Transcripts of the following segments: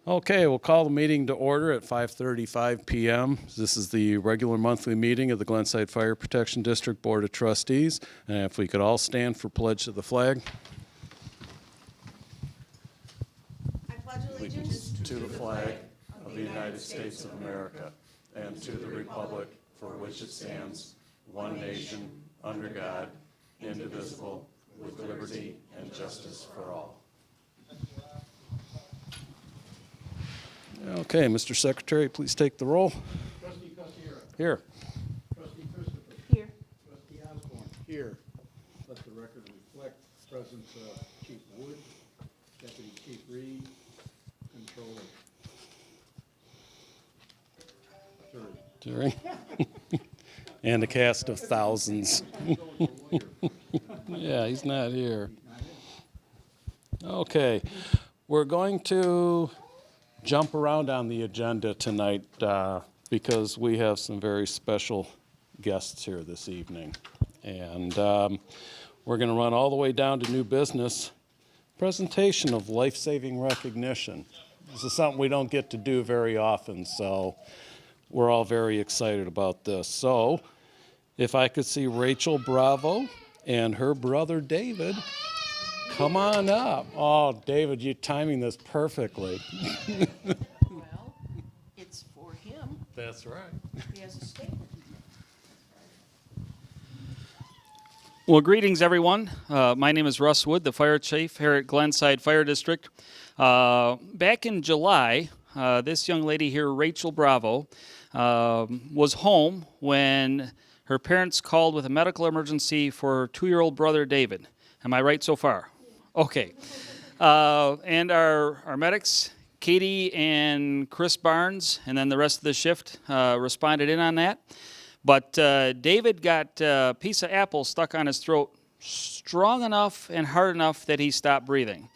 Okay, we'll call the meeting to order at 5:35 p.m. This is the regular monthly meeting of the Glenside Fire Protection District Board of Trustees. And if we could all stand for pledge to the flag. I pledge allegiance To the flag of the United States of America and to the republic for which it stands, one nation, under God, indivisible, with liberty and justice for all. Okay, Mr. Secretary, please take the roll. Trustee Costiera. Here. Trustee Christopher. here. Trustee Osborne. Here. Let the record reflect presence of Chief Wood, Deputy Chief Reed, Controller. Jerry. And a cast of thousands. Yeah, he's not here. Okay, we're going to jump around on the agenda tonight because we have some very special guests here this evening. And we're going to run all the way down to new business, presentation of life-saving recognition. This is something we don't get to do very often, so we're all very excited about this. So if I could see Rachel Bravo and her brother David, come on up. Oh, David, you're timing this perfectly. Well, it's for him. That's right. He has a statement. Well, greetings, everyone. My name is Russ Wood, the fire chief here at Glenside Fire District. Back in July, this young lady here, Rachel Bravo, was home when her parents called with a medical emergency for her 2-year-old brother, David. Am I right so far? Okay. And our medics, Katie and Chris Barnes, and then the rest of the shift responded in on that. But David got a piece of apple stuck on his throat strong enough and hard enough that he stopped breathing.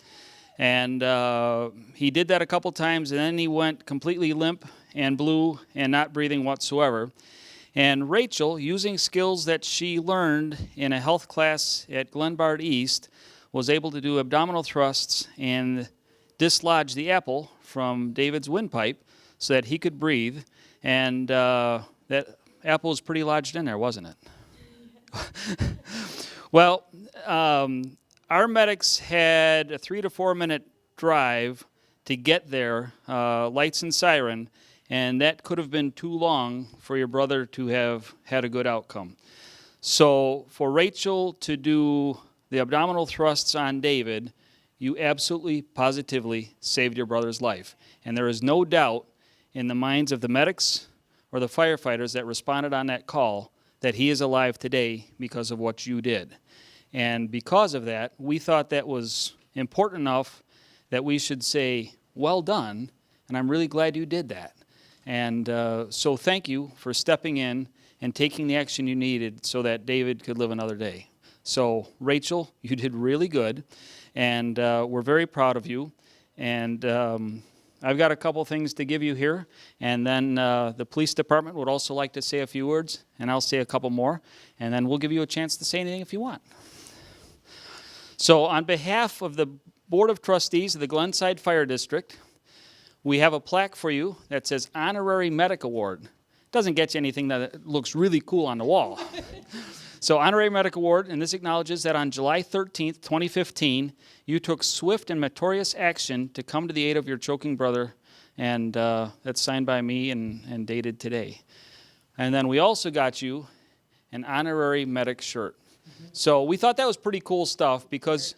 And he did that a couple times, and then he went completely limp and blue and not breathing whatsoever. And Rachel, using skills that she learned in a health class at Glenbard East, was able to do abdominal thrusts and dislodge the apple from David's windpipe so that he could breathe. And that apple was pretty lodged in there, wasn't it? Well, our medics had a 3 to 4 minute drive to get there, lights and siren, and that could have been too long for your brother to have had a good outcome. So for Rachel to do the abdominal thrusts on David, you absolutely, positively saved your brother's life. And there is no doubt in the minds of the medics or the firefighters that responded on that call that he is alive today because of what you did. And because of that, we thought that was important enough that we should say, well done, and I'm really glad you did that. And so thank you for stepping in and taking the action you needed so that David could live another day. So Rachel, you did really good, and we're very proud of you. And I've got a couple things to give you here, and then the police department would also like to say a few words, and I'll say a couple more, and then we'll give you a chance to say anything if you want. So on behalf of the Board of Trustees of the Glenside Fire District, we have a plaque for you that says Honorary Medic Award. Doesn't get you anything that looks really cool on the wall. So Honorary Medic Award, and this acknowledges that on July 13th, 2015, you took swift and meritorious action to come to the aid of your choking brother, and that's signed by me and dated today. And then we also got you an Honorary Medic shirt. So we thought that was pretty cool stuff because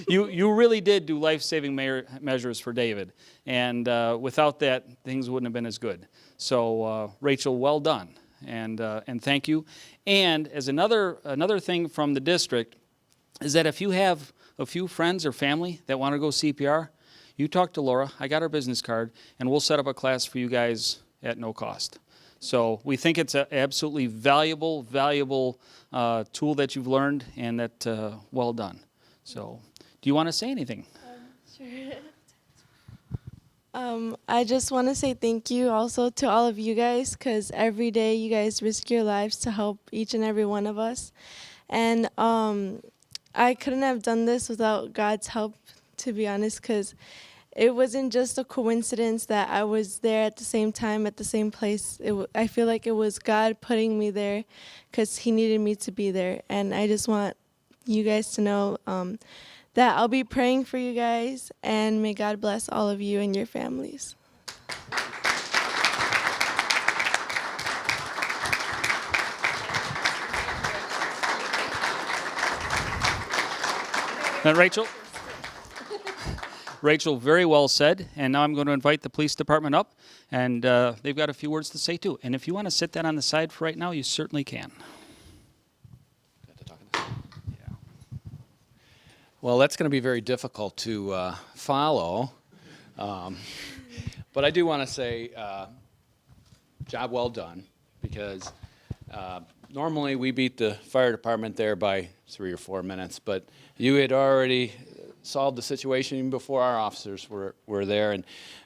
you really did do life-saving measures for David. And without that, things wouldn't have been as good. So Rachel, well done. And thank you. And as another thing from the district is that if you have a few friends or family that want to go CPR, you talk to Laura. I got her business card, and we'll set up a class for you guys at no cost. So we think it's an absolutely valuable tool that you've learned, and that well done. So do you want to say anything? Sure. I just want to say thank you also to all of you guys, because every day you guys risk your lives to help each and every one of us. And I couldn't have done this without God's help, to be honest, because it wasn't just a coincidence that I was there at the same time, at the same place. I feel like it was God putting me there because he needed me to be there. And I just want you guys to know that I'll be praying for you guys, and may God bless all of you and your families. And Rachel? Rachel, very well said. And now I'm going to invite the police department up, and they've got a few words to say too. And if you want to sit that on the side for right now, you certainly can. Well, that's going to be very difficult to follow, but I do want to say job well done, because normally we beat the fire department there by 3 or 4 minutes, but you had already solved the situation even before our officers were there, and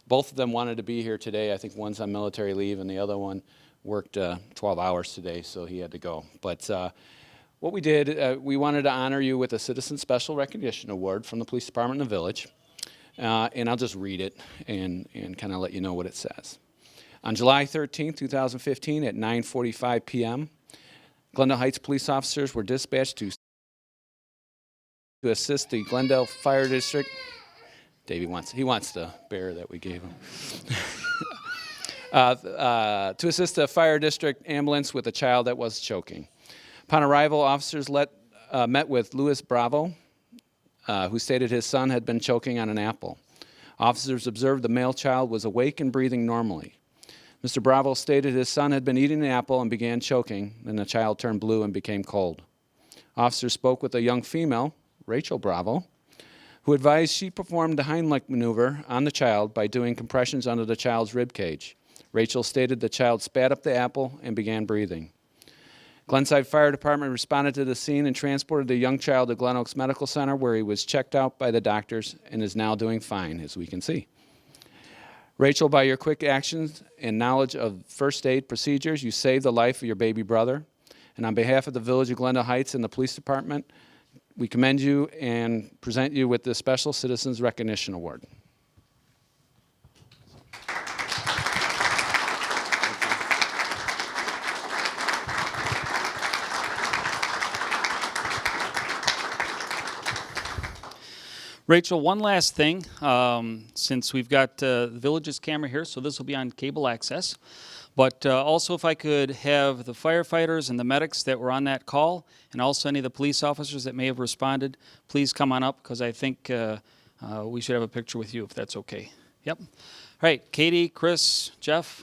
both of them wanted to be here today. I think one's on military leave and the other one worked 12 hours today, so he had to go. But what we did, we wanted to honor you with a Citizen Special Recognition Award from the police department in the village, and I'll just read it and kind of let you know what it says. On July 13, 2015 at 9:45 p.m., Glendale Heights police officers were dispatched to assist the Glendale Fire District. Davey wants the bear that we gave him. To assist the fire district ambulance with a child that was choking. Upon arrival, officers met with Louis Bravo, who stated his son had been choking on an apple. Officers observed the male child was awake and breathing normally. Mr. Bravo stated his son had been eating an apple and began choking, and the child turned blue and became cold. Officers spoke with a young female, Rachel Bravo, who advised she performed the Heimlich maneuver on the child by doing compressions under the child's rib cage. Rachel stated the child spat up the apple and began breathing. Glenside Fire Department responded to the scene and transported the young child to Glen Oaks Medical Center, where he was checked out by the doctors and is now doing fine, as we can see. Rachel, by your quick actions and knowledge of first aid procedures, you saved the life of your baby brother. And on behalf of the Village of Glendale Heights and the Police Department, we commend you and present you with the Special Citizens Recognition Award. Rachel, one last thing, since we've got the village's camera here, so this will be on cable access. But also, if I could have the firefighters and the medics that were on that call, and also any of the police officers that may have responded, please come on up, because I think we should have a picture with you, if that's okay. Yep. All right, Katie, Chris, Jeff,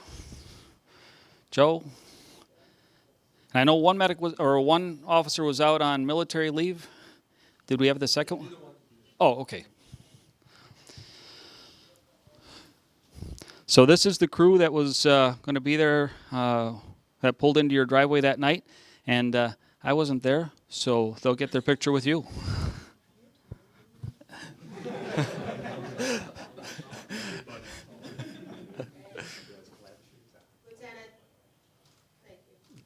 Joe. And I know one one officer was out on military leave. Did we have the second one? Oh, okay. So this is the crew that was going to be there, that pulled into your driveway that night, and I wasn't there, so they'll get their picture with you. Lieutenant, thank you.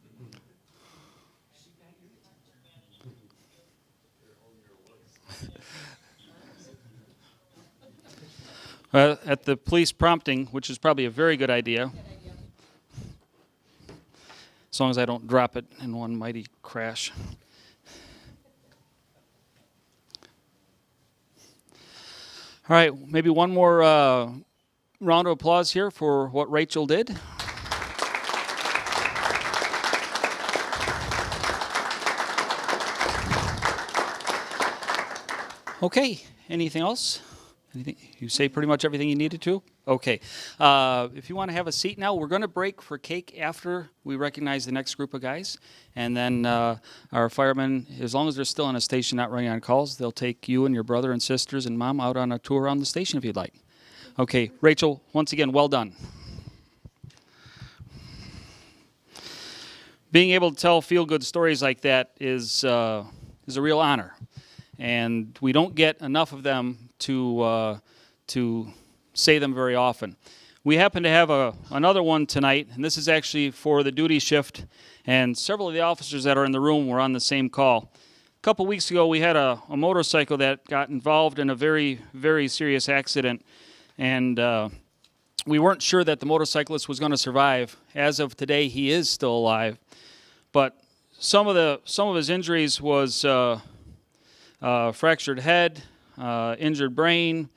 At the police prompting, which is probably a very good idea, as long as I don't drop it in one mighty crash. All right, maybe one more round of applause here for what Rachel did. Okay, anything else? Anything? You say pretty much everything you needed to? Okay. If you want to have a seat now, we're going to break for cake after we recognize the next group of guys. And then our firemen, as long as they're still on a station not running on calls, they'll take you and your brother and sisters and mom out on a tour around the station if you'd like. Okay. Rachel, once again, well done. Being able to tell feel-good stories like that is a real honor. And we don't get enough of them to say them very often. We happen to have another one tonight, and this is actually for the duty shift, and several of the officers that are in the room were on the same call. A couple weeks ago, we had a motorcycle that got involved in a very, very serious accident, and we weren't sure that the motorcyclist was going to survive. As of today, he is still alive, but some of his injuries was fractured head, injured brain,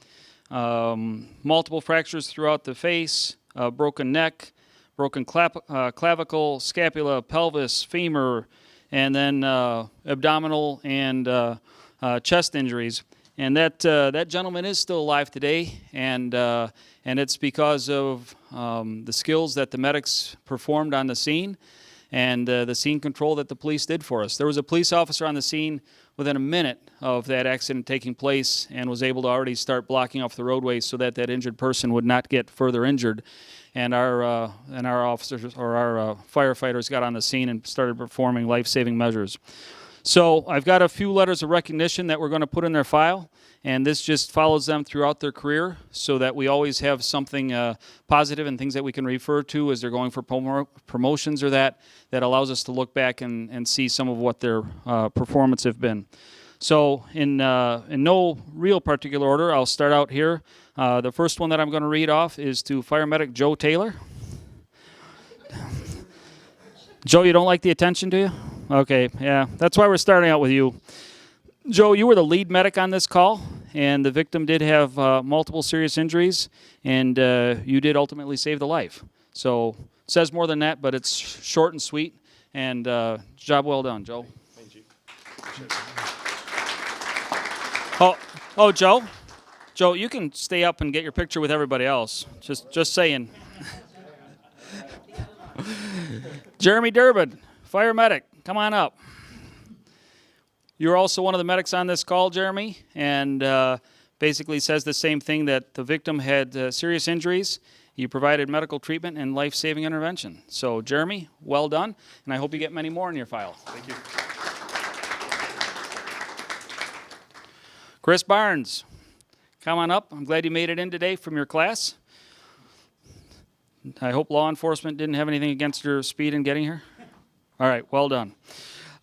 multiple fractures throughout the face, broken neck, broken clavicle, scapula, pelvis, femur, and then abdominal and chest injuries. And that gentleman is still alive today, and it's because of the skills that the medics performed on the scene and the scene control that the police did for us. There was a police officer on the scene within a minute of that accident taking place and was able to already start blocking off the roadways so that that injured person would not get further injured. And our officers or our firefighters got on the scene and started performing life-saving measures. So I've got a few letters of recognition that we're going to put in their file, and this just follows them throughout their career so that we always have something positive and things that we can refer to as they're going for promotions or that allows us to look back and see some of what their performance have been. So in no real particular order, I'll start out here. The first one that I'm going to read off is to Fire Medic Joe Taylor. Joe, you don't like the attention, do you? Okay, yeah, that's why we're starting out with you. Joe, you were the lead medic on this call, and the victim did have multiple serious injuries, and you did ultimately save the life. So it says more than that, but it's short and sweet, and job well done, Joe. Thank you. Oh, Joe? Joe, you can stay up and get your picture with everybody else. Just saying. Jeremy Durbin, fire medic, come on up. You're also one of the medics on this call, Jeremy, and basically says the same thing, that the victim had serious injuries. You provided medical treatment and life-saving intervention. So, Jeremy, well done, and I hope you get many more in your file. Thank you. Chris Barnes, come on up. I'm glad you made it in today from your class. I hope law enforcement didn't have anything against your speed in getting here. All right, well done.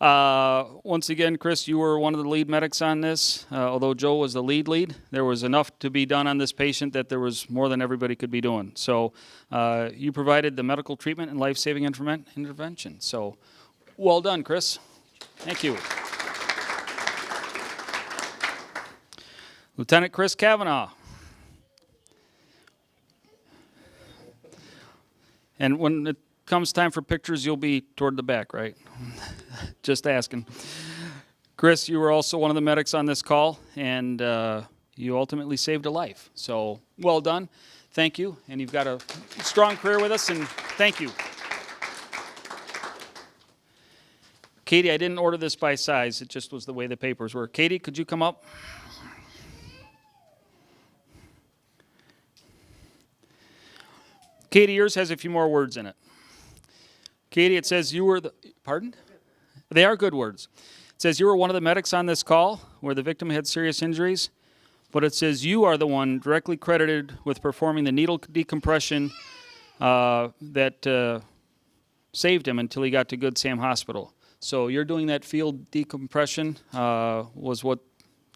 Once again, Chris, you were one of the lead medics on this. Although Joe was the lead, there was enough to be done on this patient that there was more than everybody could be doing. So you provided the medical treatment and life-saving intervention. So well done, Chris. Thank you. Lieutenant Chris Kavanaugh. And when it comes time for pictures, you'll be toward the back, right? Just asking. Chris, you were also one of the medics on this call, and you ultimately saved a life. So well done. Thank you. And you've got a strong career with us, and thank you. Katie, I didn't order this by size. It just was the way the papers were. Katie, could you come up? Katie, yours has a few more words in it. Katie, it says you were the, pardon? They are good words. It says you were one of the medics on this call where the victim had serious injuries, but it says you are the one directly credited with performing the needle decompression that saved him until he got to Good Sam Hospital. So you're doing that field decompression was what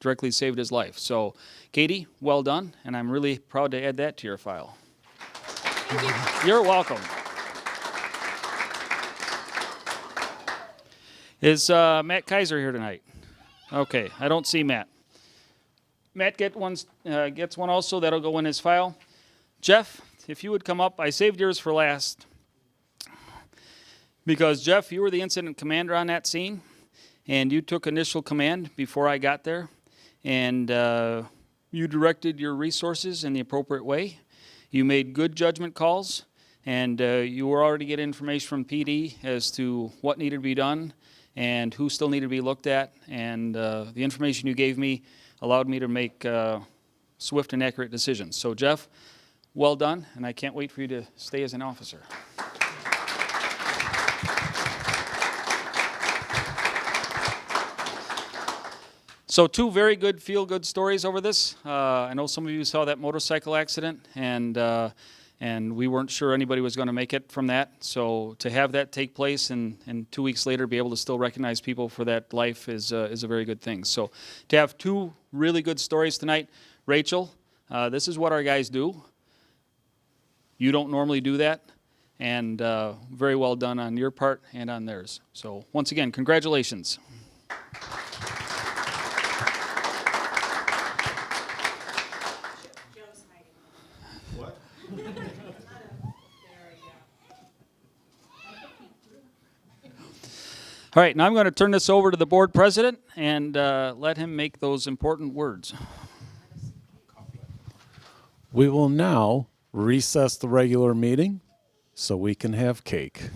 directly saved his life. So Katie, well done, and I'm really proud to add that to your file. Thank you. You're welcome. Is Matt Kaiser here tonight? Okay, I don't see Matt. Matt gets one also. That'll go in his file. Jeff, if you would come up. I saved yours for last. Because, Jeff, you were the incident commander on that scene, and you took initial command before I got there, and you directed your resources in the appropriate way. You made good judgment calls, and you were already getting information from PD as to what needed to be done and who still needed to be looked at, and the information you gave me allowed me to make swift and accurate decisions. So, Jeff, well done, and I can't wait for you to stay as an officer. So 2 very good feel-good stories over this. I know some of you saw that motorcycle accident, and we weren't sure anybody was going to make it from that. So to have that take place and 2 weeks later be able to still recognize people for that life is a very good thing. So to have 2 really good stories tonight. Rachel, This is what our guys do. You don't normally do that, and very well done on your part and on theirs. So once again, congratulations. All right, now I'm going to turn this over to the board president and let him make those important words. We will now recess the regular meeting so we can have cake.